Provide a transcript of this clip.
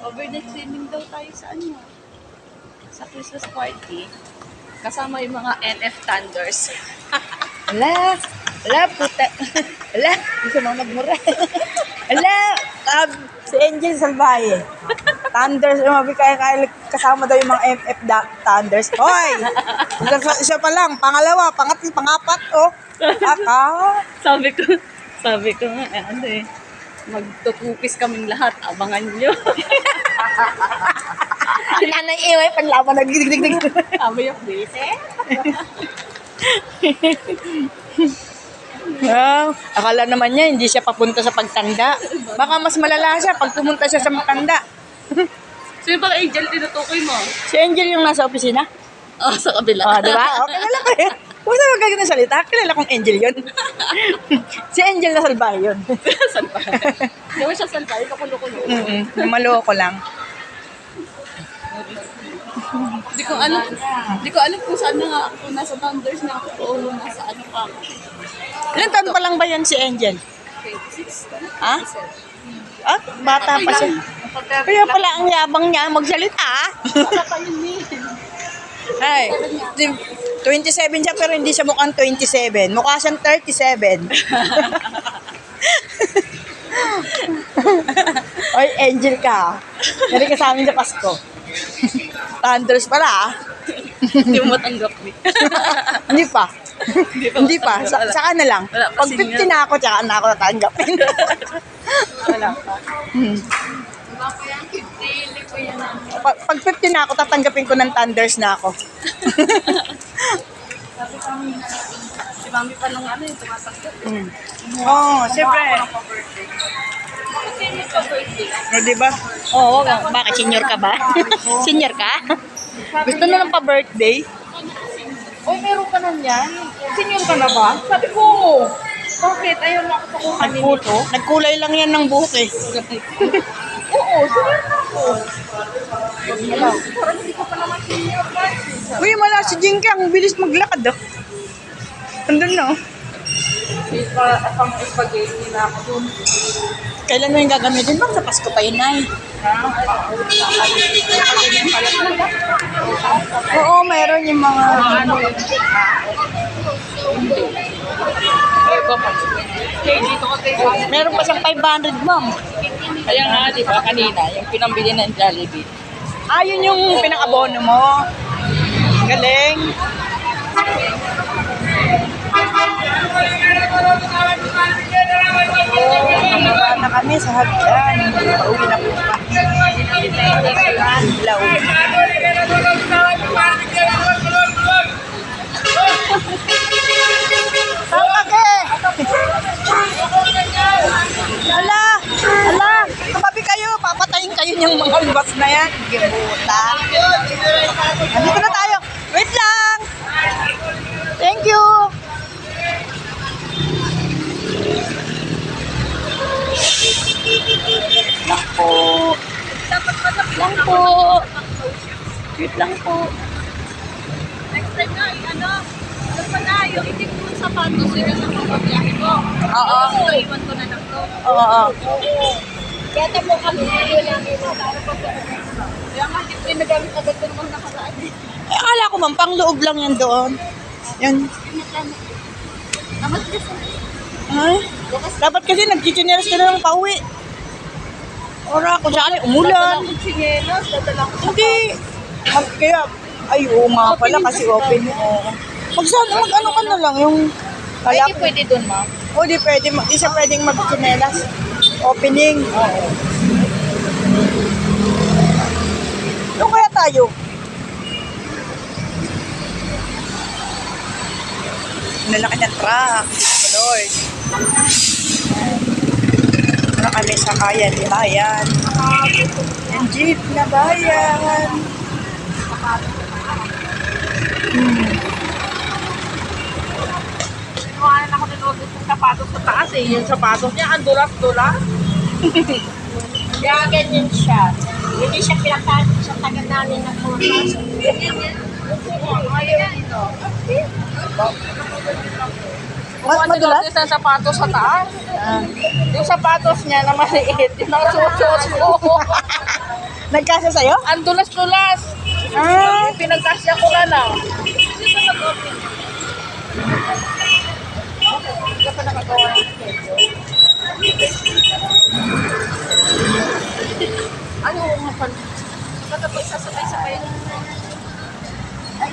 Overnight swimming daw tayo sa ano, sa Christmas party. Kasama yung mga NF Thunders. Ala, puta. Ala, gusto mo nagmura. Ala, si Angel Salvaje. Thunders, umabi kaya kasama daw yung mga MF Thunders. Hoy! Siya pa lang, pangalawa, pangatlo, pangapat, oh. Aka. sabi ko nga, ano eh, magtutupis kaming lahat, abangan nyo. Si Nanay Iway, panlaban na gidig-dig-dig. Sabi yung bise. Akala naman niya, hindi siya papunta sa pagtanda. Baka mas malala siya pag pumunta siya sa matanda. So yung bang Angel, tinutukoy mo? Si Angel yung nasa opisina. Oh, sa kabila. Oh, di ba? Okay, kilala ko yun. Kung saan magkaganda ng salita, kilala kong Angel yun. Si Angel na Salvaje yun. Salbahe. Hindi mo siya salbahe, kakulo-kulo. Maloko lang. Di ko alam kung saan na nga ako, nasa Thunders na ako, o nasa ano pa ako. Ilan taon pa lang ba yan si Angel? 26. Ha? Ah, bata pa siya. Kaya pala ang yabang niya magsalita. Bata pa yun eh. Ay, 27 siya pero hindi siya mukhang 27. Mukha siyang 37. Oy, Angel ka. Nari ka sa amin sa Pasko. Thunders pala ah. Hindi mo matanggap eh. Hindi pa. Hindi pa. Saka na lang. Wala pa Pag 50 na ako, tsaka na ako natanggapin. Wala pa. Wala pa yan, 50. Hindi ko yan. Pag 50 na ako, tatanggapin ko ng Thunders na ako. Si Mami pa nung ano yung tumatanggap. Oo, siyempre. Sino pa birthday? O, diba? Oo, bakit? Senior ka ba? Senior ka? Gusto na ng pa-birthday? Uy, meron ka na niyan? Senior ka na ba? Sabi ko, bakit? Ayaw na ako sa kuha. Nagkulay lang yan ng buhok eh. Oo, senior na ako. Parang hindi ko pa naman senior ba? Uy, wala si Jinky. Ang bilis maglakad oh. Andun na oh. Pang spaghetti na ako dun. Kailan mo yung gagamitin? Bang sa Pasko pa yun ay? Oo, meron yung mga meron pa siyang 500 ma'am. Kaya nga, di ba, kanina, yung pinambili ng Jollibee. Ah, yun yung pinang-abono mo. Galing. Bumaba na kami sa hagdan. Pauwi na po kami. Law. Tama ke! Ala! Tumabi kayo! Papatayin kayo yung mga bus na yan. Gibuta. Nandito na tayo. Wait lang! Thank you! Lang po. Lang po. Wait lang po. Next time na, ano pa na, yung itik mo sa sapatos, yun ang nakapagbiyahe ko. Oo. So, iwan ko na lang to. Oo. Kaya mo kami, yun lang dito. Kaya nga, hindi ko yung nagamit agad ko naman nakaraan. Eh, akala ko man, pang loob lang yan doon. Yan. Namas kasi. Ay, dapat kasi nagchichinelas ka na lang pauwi. Ora ako dyan, umulan. Dadala ko chinelas, dadala ko sa Hindi. Kaya, ay, oo nga pala kasi open. Oo. Mag-ano ka na lang yung Ay, di pwede dun, ma'am. O, di pwede. Di siya pwedeng mag-chinelas. Opening. Oo. Doon kaya tayo? Nalaki ng truck. Lord. Wala kami sa kaya ni bayan. Yung jeep na bayan. Sinuhanan ako ng order ng sapatos sa taas eh. Yung sapatos niya, ang dulas-dulas. Kaya ganyan siya. Hindi siya pinakain sa taga namin na pumas. Ayaw dito. Madulas? Sa sapatos sa taas. Yung sapatos niya na maliit, yung nakasuot ko. Nagkasya sa'yo? Ang dulas-dulas. Ah, Pinagkasya ko na lang. Hindi ka pa nakagawa ng schedule. Ano nga pala? Ba't ako isasabay-sabay? Ay,